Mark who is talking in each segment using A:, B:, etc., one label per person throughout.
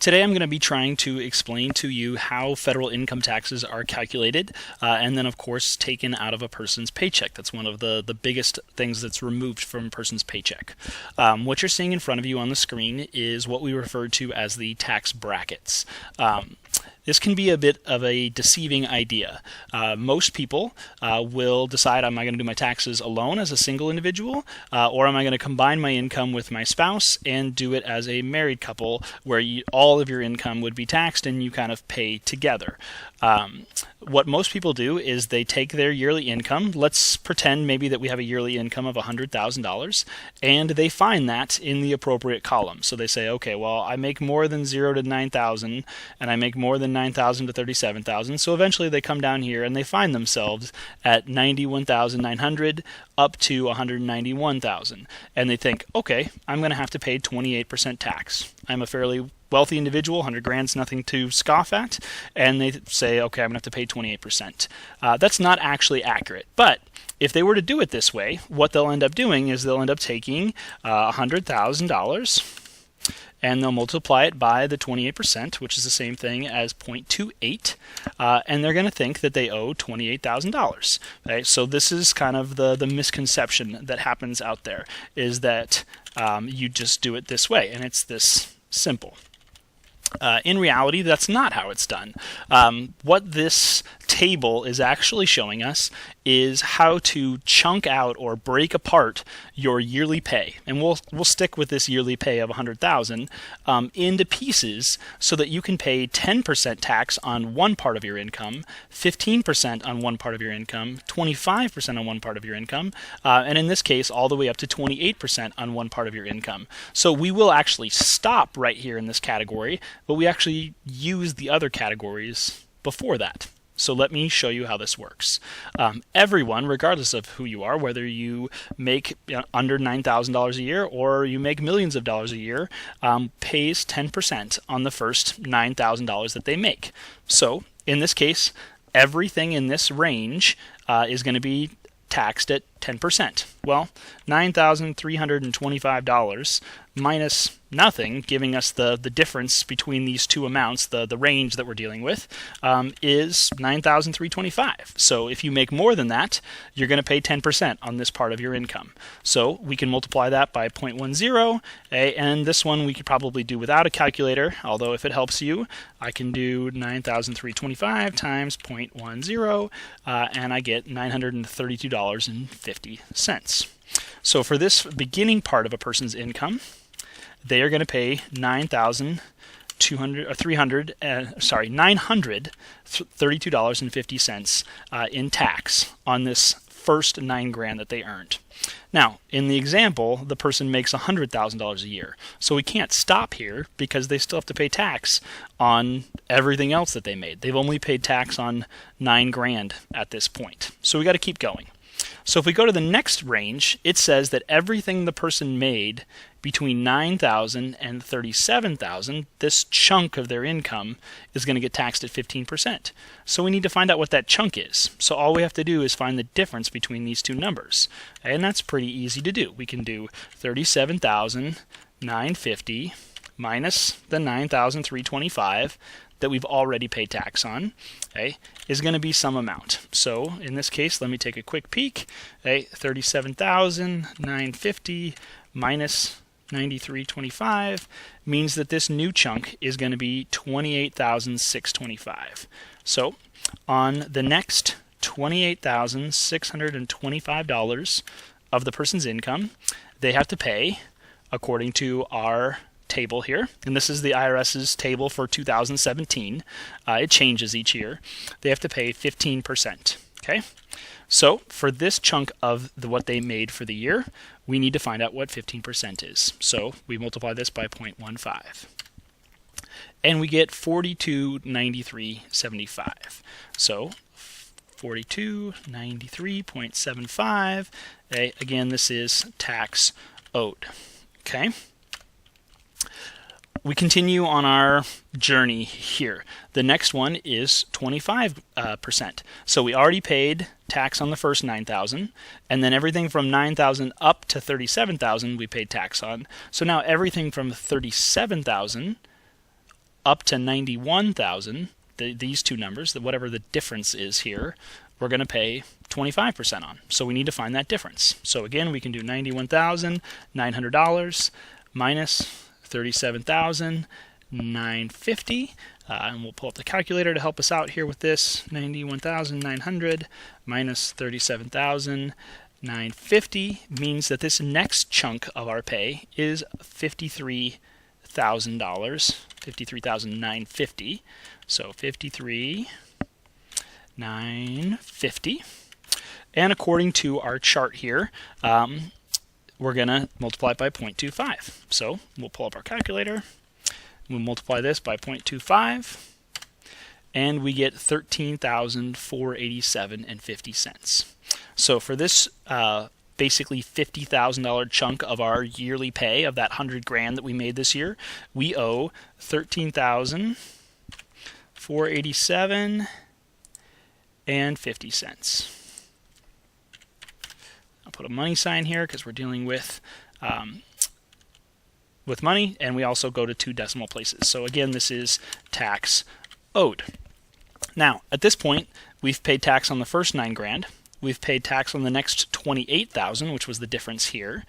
A: Today I'm going to be trying to explain to you how federal income taxes are calculated and then of course taken out of a person's paycheck. That's one of the biggest things that's removed from a person's paycheck. What you're seeing in front of you on the screen is what we refer to as the tax brackets. This can be a bit of a deceiving idea. Most people will decide, am I going to do my taxes alone as a single individual, or am I going to combine my income with my spouse and do it as a married couple where all of your income would be taxed and you kind of pay together. What most people do is they take their yearly income. Let's pretend maybe that we have a yearly income of $100,000, and they find that in the appropriate column. So they say, okay, well, I make more than 0 to 9,000, and I make more than 9,000 to 37,000. So eventually they come down here and they find themselves at 91,900 up to 191,000, and they think, okay, I'm going to have to pay 28% tax. I'm a fairly wealthy individual, 100 grand's nothing to scoff at, and they say, okay, I'm going to have to pay 28%. That's not actually accurate, but if they were to do it this way, what they'll end up doing is they'll end up taking $100,000 and they'll multiply it by the 28%, which is the same thing as 0.28, and they're going to think that they owe $28,000. Okay? So this is kind of the misconception that happens out there, is that you just do it this way, and it's this simple. In reality, that's not how it's done. What this table is actually showing us is how to chunk out or break apart your yearly pay, and we'll stick with this yearly pay of $100,000 into pieces so that you can pay 10% tax on one part of your income, 15% on one part of your income, 25% on one part of your income, and in this case all the way up to 28% on one part of your income. So we will actually stop right here in this category, but we actually use the other categories before that. So let me show you how this works. Everyone, regardless of who you are, whether you make under $9,000 a year or you make millions of dollars a year, pays 10% on the first $9,000 that they make. So in this case, everything in this range is going to be taxed at 10%. Well, $9,325 minus nothing, giving us the difference between these two amounts, the range that we're dealing with, is $9,325. So if you make more than that, you're going to pay 10% on this part of your income. So we can multiply that by 0.10, and this one we could probably do without a calculator, although if it helps you, I can do 9,325 times 0.10, and I get $932.50. So for this beginning part of a person's income, they are going to pay $932.50 in tax on this first $9,000 that they earned. Now, in the example, the person makes $100,000 a year, so we can't stop here because they still have to pay tax on everything else that they made. They've only paid tax on $9,000 at this point, so we got to keep going. So if we go to the next range, it says that everything the person made between $9,000 and $37,000, this chunk of their income is going to get taxed at 15%. So we need to find out what that chunk is. So all we have to do is find the difference between these two numbers. And that's pretty easy to do. We can do $37,950 minus the $9,325 that we've already paid tax on, is going to be some amount. So in this case, let me take a quick peek. $37,950 minus $93.25 means that this new chunk is going to be $28,625. So on the next $28,625 of the person's income, they have to pay, according to our table here, and this is the IRS's table for 2017. It changes each year. They have to pay 15%. Okay, so for this chunk of what they made for the year, we need to find out what 15% is. So we multiply this by 0.15, and we get 4293.75. So 4293.75. Again, this is tax owed. Okay. We continue on our journey here. The next one is 25%. So we already paid tax on the first 9,000, and then everything from 9,000 up to 37,000 we paid tax on. So now everything from 37,000 up to 91,000, these two numbers, whatever the difference is here, we're going to pay 25% on. So we need to find that difference. So again, we can do $91,900 minus $37,950. And we'll pull up the calculator to help us out here with this. 91,900 minus 37,950 means that this next chunk of our pay is $53,000, $53,950. So $53,950. And according to our chart here, we're going to multiply it by 0.25. So we'll pull up our calculator. We'll multiply this by 0.25, and we get $13,487.50. So for this basically $50,000 chunk of our yearly pay of that $100,000 that we made this year, we owe $13,487.50. I'll put a money sign here because we're dealing with money, and we also go to 2 decimal places. So again, this is tax owed. Now, at this point, we've paid tax on the first $9,000. We've paid tax on the next $28,000, which was the difference here.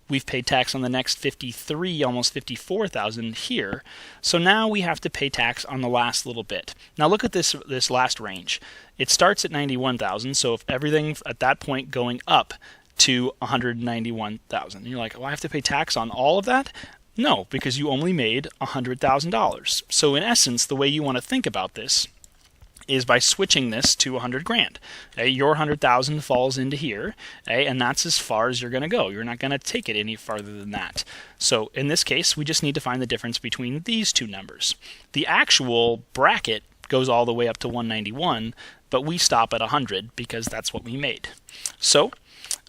A: We've paid tax on the next $53,000, almost $54,000 here. So now we have to pay tax on the last little bit. Now look at this last range. It starts at $91,000. So if everything at that point going up to $191,000, you're like, well, I have to pay tax on all of that? No, because you only made $100,000. So in essence, the way you want to think about this is by switching this to $100,000. Okay, your $100,000 falls into here, okay, and that's as far as you're going to go. You're not going to take it any farther than that. So in this case, we just need to find the difference between these two numbers. The actual bracket goes all the way up to 191, but we stop at 100 because that's what we made. So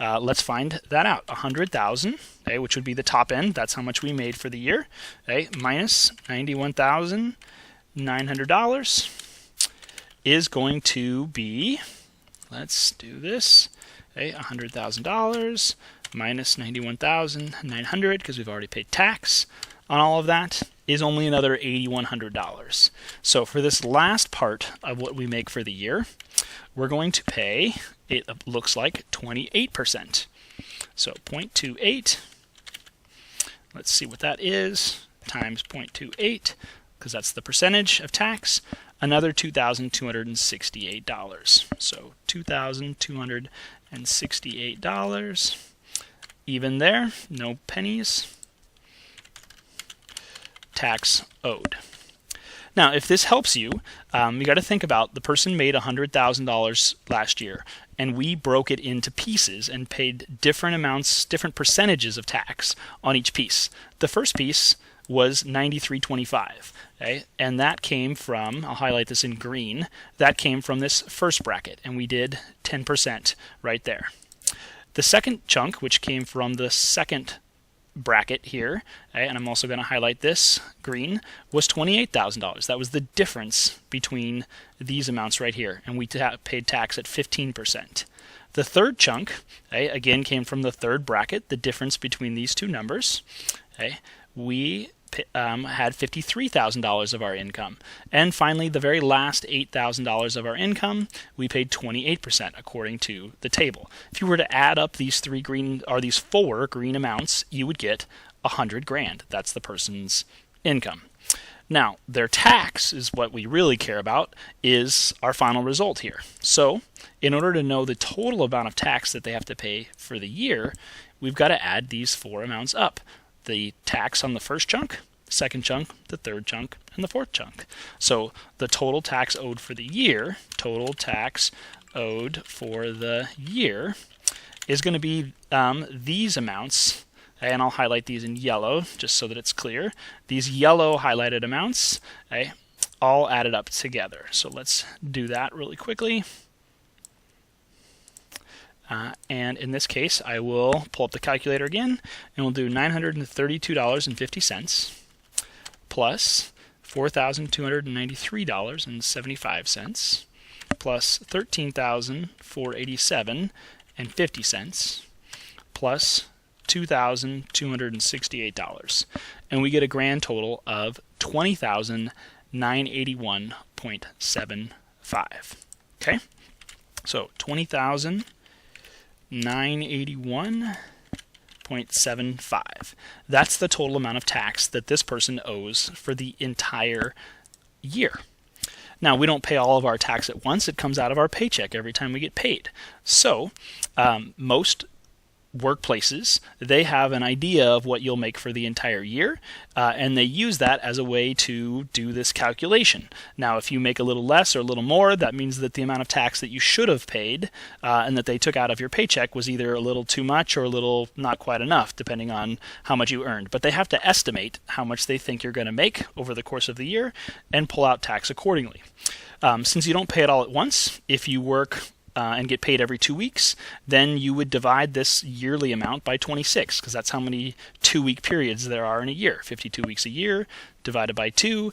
A: let's find that out. 100,000, okay, which would be the top end. That's how much we made for the year. Okay, minus $91,900 is going to be, let's do this. Okay, $100,000 minus 91,900, because we've already paid tax on all of that, is only another $8,100. So for this last part of what we make for the year, we're going to pay, it looks like, 28%. So 0.28, let's see what that is, times 0.28, because that's the percentage of tax, another $2,268. So $2,268, even there, no pennies, tax owed. Now, if this helps you, you got to think about the person made $100,000 last year, and we broke it into pieces and paid different amounts, different percentages of tax on each piece. The first piece was $93.25, okay? And that came from, I'll highlight this in green, that came from this first bracket, and we did 10% right there. The second chunk, which came from the second bracket here, okay, and I'm also going to highlight this green, was $28,000. That was the difference between these amounts right here, and we paid tax at 15%. The third chunk, okay, again came from the third bracket, the difference between these two numbers. Okay, we had $53,000 of our income. And finally, the very last $8,000 of our income, we paid 28% according to the table. If you were to add up these these four green amounts, you would get $100,000. That's the person's income. Now, their tax is what we really care about, is our final result here. So, in order to know the total amount of tax that they have to pay for the year, we've got to add these four amounts up. The tax on the first chunk, the second chunk, the third chunk, and the fourth chunk. So the total tax owed for the year, is going to be these amounts, and I'll highlight these in yellow just so that it's clear. These yellow highlighted amounts, okay, all added up together. So let's do that really quickly. And in this case, I will pull up the calculator again, and we'll do $932.50 plus $4,293.75 plus $13,487.50 plus $2,268. And we get a grand total of $20,900. $20,981.75. Okay, so $20,981.75. That's the total amount of tax that this person owes for the entire year. Now, we don't pay all of our tax at once. It comes out of our paycheck every time we get paid. So most workplaces, they have an idea of what you'll make for the entire year, and they use that as a way to do this calculation. Now, if you make a little less or a little more, that means that the amount of tax that you should have paid and that they took out of your paycheck was either a little too much or a little not quite enough, depending on how much you earned. But they have to estimate how much they think you're going to make over the course of the year and pull out tax accordingly. Since you don't pay it all at once, if you work and get paid every 2 weeks, then you would divide this yearly amount by 26, because that's how many 2-week periods there are in a year. 52 weeks a year divided by 2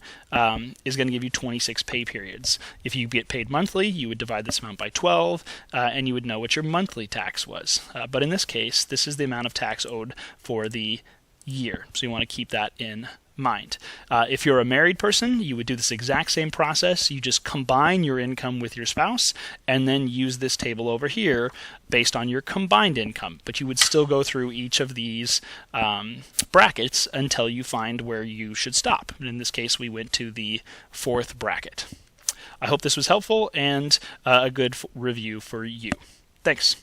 A: is going to give you 26 pay periods. If you get paid monthly, you would divide this amount by 12, and you would know what your monthly tax was. But in this case, this is the amount of tax owed for the year, so you want to keep that in mind. If you're a married person, you would do this exact same process. You just combine your income with your spouse and then use this table over here based on your combined income. But you would still go through each of these brackets until you find where you should stop. And in this case, we went to the 4th bracket. I hope this was helpful and a good review for you. Thanks.